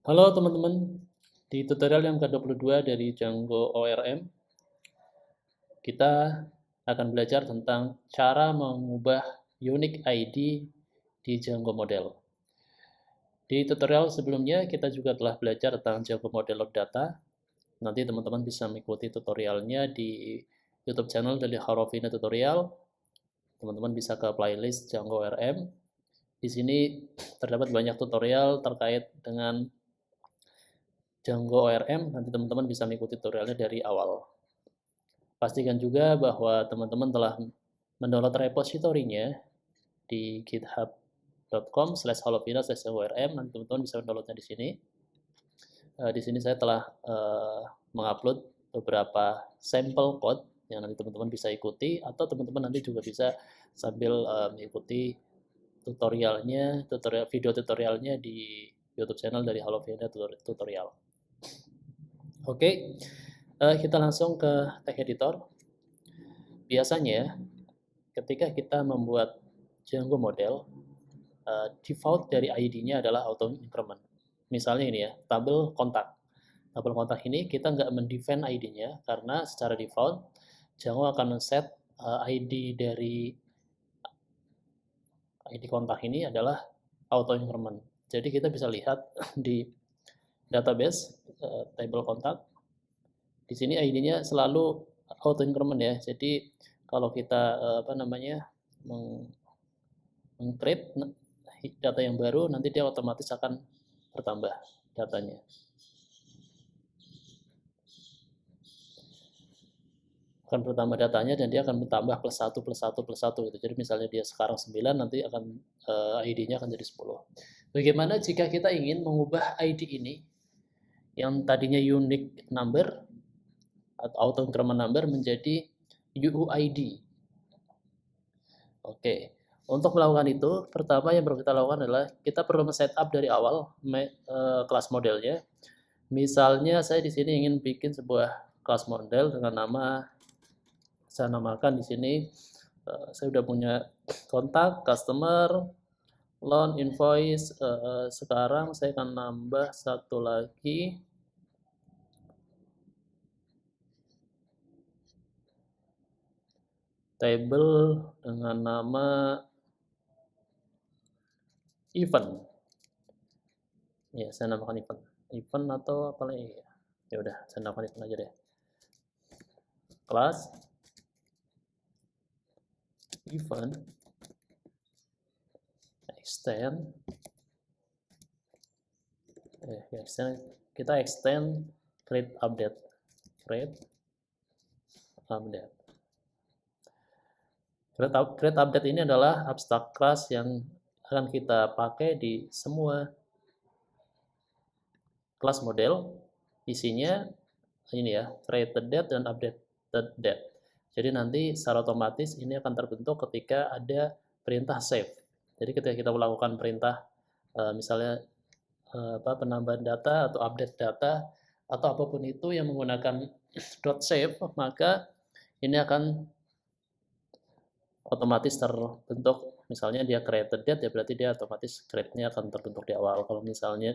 Halo teman-teman, di tutorial yang ke-22 dari Django ORM, kita akan belajar tentang cara mengubah unique ID di Django Model. Di tutorial sebelumnya kita juga telah belajar tentang Django Model Load Data. Nanti teman-teman bisa mengikuti tutorialnya di YouTube channel dari Harofina Tutorial. Teman-teman bisa ke playlist Django ORM. Di sini terdapat banyak tutorial terkait dengan Django ORM, nanti teman-teman bisa mengikuti tutorialnya dari awal. Pastikan juga bahwa teman-teman telah mendownload repositorinya di github.com/halofina/orm. Nanti teman-teman bisa mendownloadnya di sini. Di sini saya telah mengupload beberapa sampel code yang nanti teman-teman bisa ikuti, atau teman-teman nanti juga bisa sambil mengikuti video tutorialnya di YouTube channel dari Halofina Tutorial. Oke, kita langsung ke text editor. Biasanya ketika kita membuat Django model, default dari ID-nya adalah auto increment. Misalnya ini ya, tabel kontak. Tabel kontak ini kita nggak mendefine ID-nya karena secara default Django akan men-set ID dari ID kontak ini adalah auto increment. Jadi kita bisa lihat di database table kontak. Di sini ID-nya selalu auto increment ya. Jadi kalau kita meng-create data yang baru, nanti dia otomatis akan bertambah datanya. Akan bertambah datanya dan dia akan bertambah plus 1 plus 1 plus 1 gitu. Jadi misalnya dia sekarang 9, nanti akan ID-nya akan jadi 10. Bagaimana jika kita ingin mengubah ID ini yang tadinya unique number atau auto increment number menjadi UUID? Oke. Untuk melakukan itu, pertama yang perlu kita lakukan adalah kita perlu men-setup dari awal kelas modelnya. Misalnya saya di sini ingin bikin sebuah kelas model dengan nama, saya namakan di sini, saya sudah punya kontak, customer, loan, invoice. Sekarang saya akan nambah satu lagi, table dengan nama event. Ya, saya namakan event atau apa lagi ya? Ya udah, saya namakan event aja deh. Kelas event extend kita extend create update. Create update ini adalah abstract class yang akan kita pakai di semua kelas model. Isinya ini ya, created date dan updated date. Jadi nanti secara otomatis ini akan terbentuk ketika ada perintah save. Jadi ketika kita melakukan perintah misalnya penambahan data atau update data atau apapun itu yang menggunakan .save, maka ini akan otomatis terbentuk. Misalnya dia created date, ya berarti dia otomatis create-nya akan terbentuk di awal. Kalau misalnya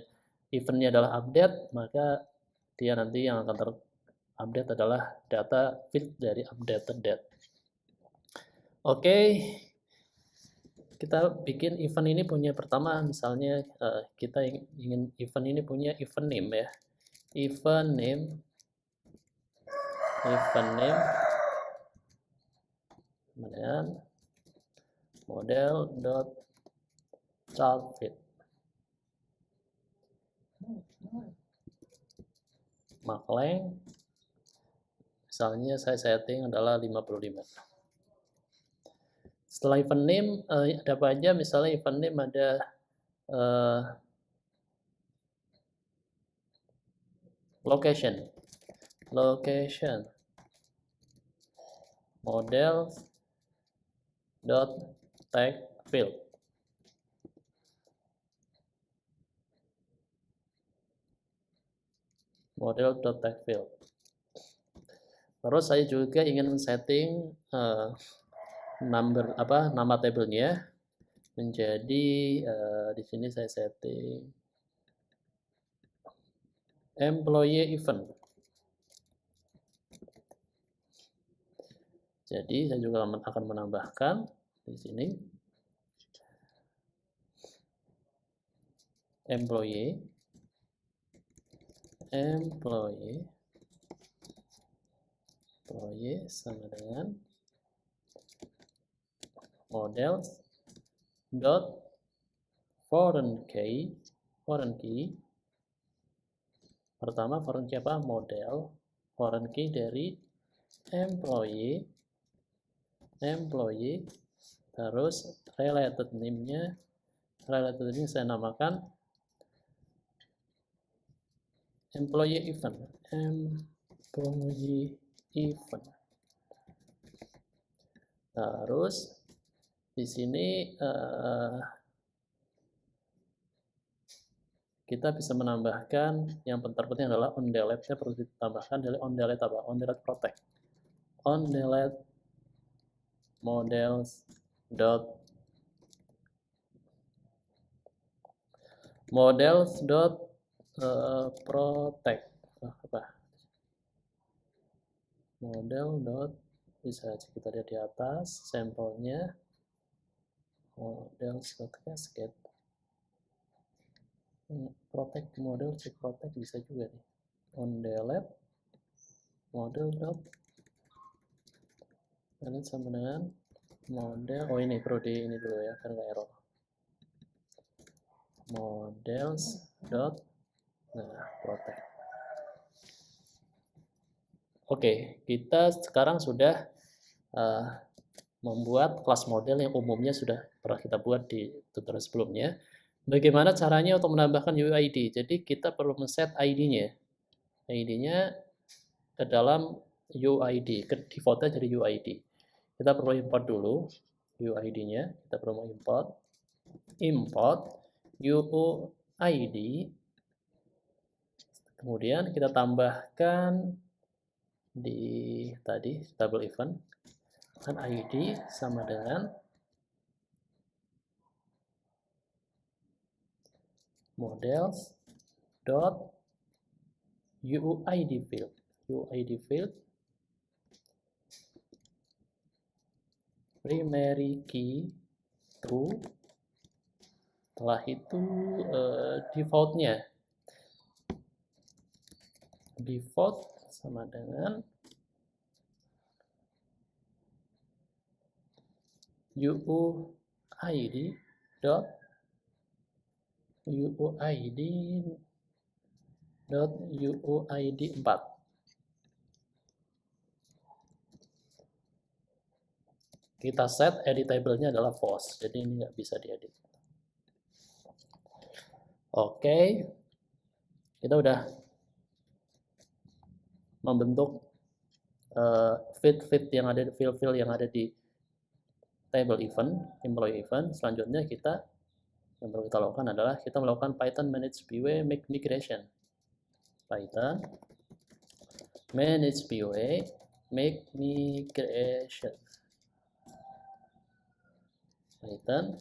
event-nya adalah update, maka dia nanti yang akan terupdate adalah data field dari updated date. Oke, kita bikin event ini punya pertama, misalnya kita ingin event ini punya event name ya. Event name kemudian model.childFit. Makleng, misalnya saya setting adalah 55. Setelah event name, ada apa aja? Misalnya event name ada location, model dot tag field. Model.tag field. Terus saya juga ingin men-setting nama tabelnya menjadi di sini saya setting employee event. Jadi saya juga akan menambahkan di sini employee sama dengan models dot foreign key. Pertama foreign key apa? Model. Foreign key dari employee, terus related name-nya saya namakan employee event. Terus di sini kita bisa menambahkan yang terpenting adalah on delete-nya perlu ditambahkan dari on delete apa? On delete protect. On delete models dot protect apa? Model dot bisa kita lihat di atas sampelnya models dot cascade protect model check protect bisa juga nih on delete model dot delete sama dengan model ini perlu di ini dulu ya karena error models dot protect. Oke, kita sekarang sudah membuat kelas model yang umumnya sudah pernah kita buat di tutorial sebelumnya. Bagaimana caranya untuk menambahkan UID? Jadi kita perlu men-set ID-nya. ID-nya ke dalam UID, ke default-nya jadi UID. Kita perlu import dulu UID-nya. Kita perlu import UID. Kemudian kita tambahkan di tadi table event kan ID sama dengan models dot UID field primary key true. Setelah itu default sama dengan UID 4. Kita set editable-nya adalah false, jadi ini nggak bisa diedit. Oke, kita udah membentuk field yang ada, field yang ada di table event, employee event. Selanjutnya yang perlu kita lakukan adalah kita melakukan Python manage PW make migration. Python manage PW make migration. Python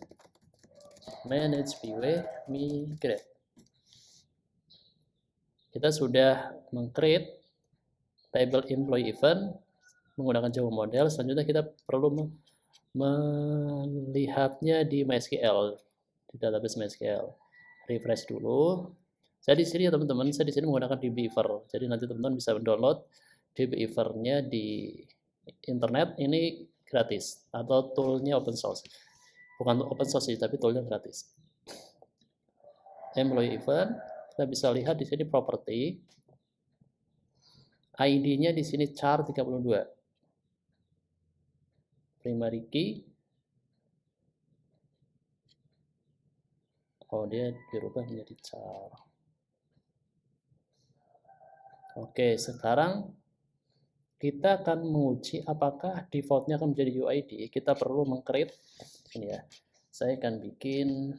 manage PW migrate. Kita sudah meng-create table employee event menggunakan Java model. Selanjutnya kita perlu melihatnya di MySQL, di database MySQL. Refresh dulu. Saya di sini ya teman-teman, saya di sini menggunakan dbeaver. Jadi nanti teman-teman bisa download dbeaver-nya di internet. Ini gratis atau toolnya open source. Bukan open source sih, tapi toolnya gratis. Employee event, kita bisa lihat di sini property. ID-nya di sini char 32. Primary key. Oh, dia dirubah menjadi char. Oke, sekarang kita akan menguji apakah default-nya akan menjadi UID. Kita perlu meng-create ini ya. Saya akan bikin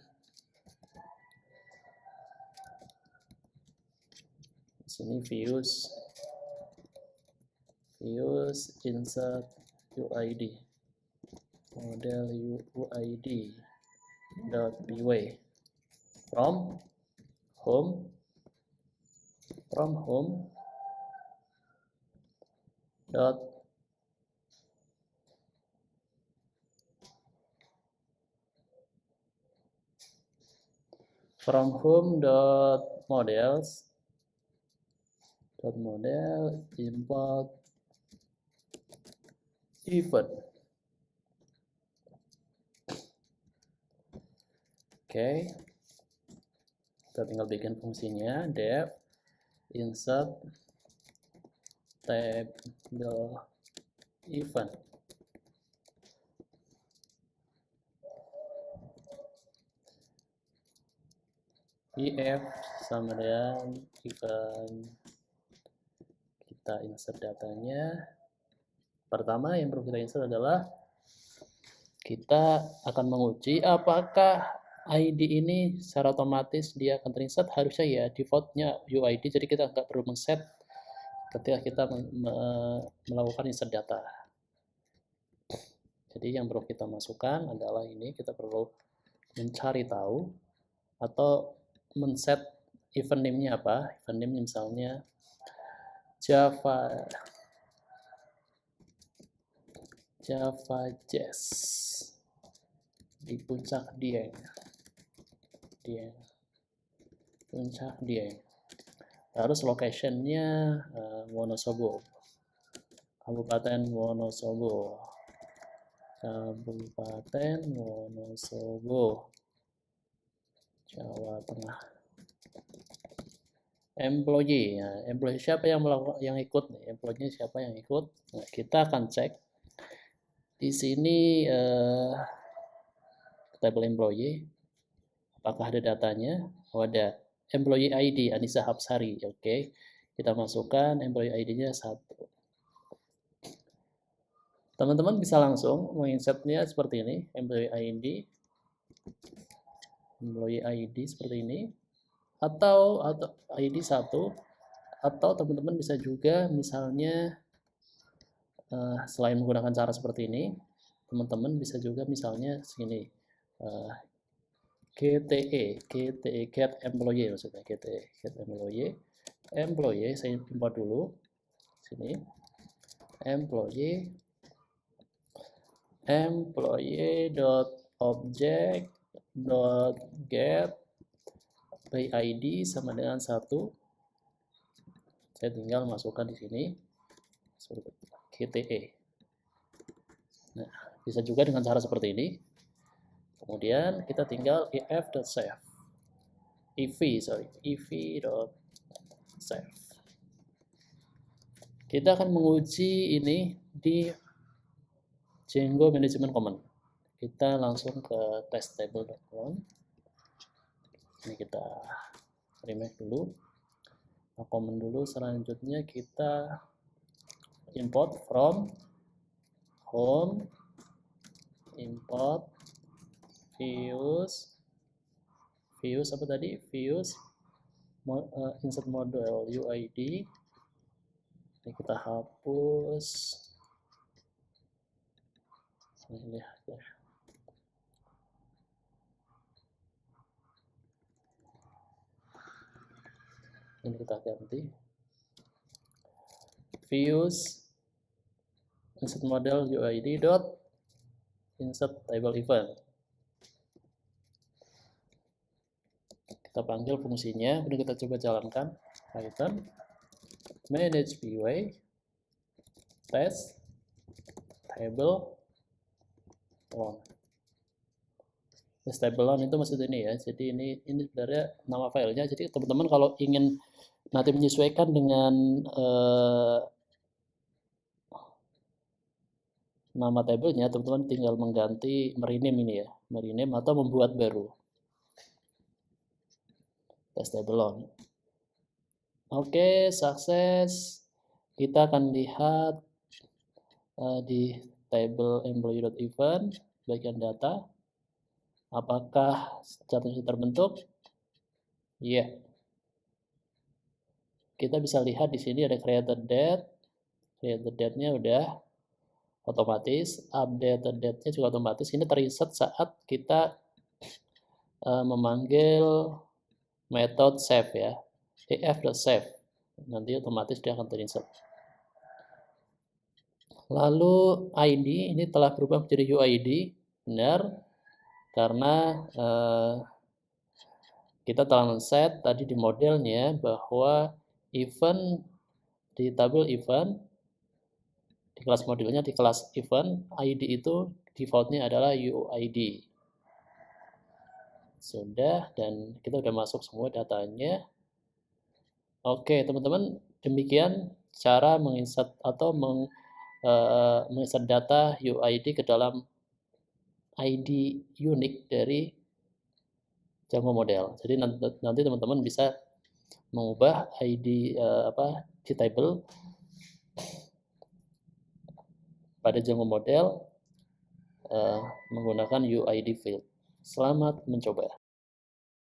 di sini views insert UID model UID dot py from home from home dot models model import event. Oke, kita tinggal bikin fungsinya def insert table event. if sama dengan event, kita insert datanya. Pertama yang perlu kita insert adalah kita akan menguji apakah ID ini secara otomatis dia akan terinsert. Harusnya ya defaultnya UID, jadi kita nggak perlu men-set ketika kita melakukan insert data. Jadi yang perlu kita masukkan adalah ini, kita perlu mencari tahu atau men-set event name-nya apa. Event name misalnya Java Jazz di puncak Dieng. Puncak Dieng. Terus location-nya Wonosobo. Kabupaten Wonosobo. Jawa Tengah. Employee, ya, employee siapa yang ikut nih? Employee siapa yang ikut? Nah, kita akan cek di sini table employee, apakah ada datanya? Oh, ada. Employee ID Anissa Hapsari. Oke, kita masukkan employee ID-nya 1. Teman-teman bisa langsung menginsertnya seperti ini, employee ID seperti ini, atau ID 1, atau teman-teman bisa juga misalnya selain menggunakan cara seperti ini, teman-teman bisa juga misalnya sini GTE get employee, maksudnya GTE get employee saya import dulu sini, employee dot object dot get by ID sama dengan 1. Saya tinggal masukkan di sini seperti GTE. Nah, bisa juga dengan cara seperti ini. Kemudian kita tinggal if.save. ev.save. Kita akan menguji ini di Django Management Common. Kita langsung ke testable.com. Ini kita remake dulu. Nah, common dulu. Selanjutnya kita import from home, import views apa tadi? Views insert model UID. Ini kita hapus. Ini ya. Ini kita ganti. Views insert model UID dot insert table event. Kita panggil fungsinya, kemudian kita coba jalankan. Python manage view test table on. Table on itu maksud ini ya. Jadi ini sebenarnya nama filenya. Jadi teman-teman kalau ingin nanti menyesuaikan dengan nama tabelnya, teman-teman tinggal mengganti merename ini ya, merename atau membuat baru. Table on. Oke, sukses. Kita akan lihat di table employee.event bagian data. Apakah statusnya terbentuk? Iya. Yeah. Kita bisa lihat di sini ada created date. Created date-nya udah otomatis, updated date-nya juga otomatis. Ini terinsert saat kita memanggil method save ya, if.save. nanti otomatis dia akan terinsert. Lalu ID ini telah berubah menjadi UID, benar, karena kita telah men-set tadi di modelnya bahwa event di tabel event di kelas modelnya di kelas event ID itu defaultnya adalah UID. Sudah, dan kita sudah masuk semua datanya. Oke, teman-teman, demikian cara menginsert atau menginsert data UID ke dalam ID unik dari Django model. Jadi nanti teman-teman bisa mengubah ID di table pada Django model menggunakan UID field. Selamat mencoba.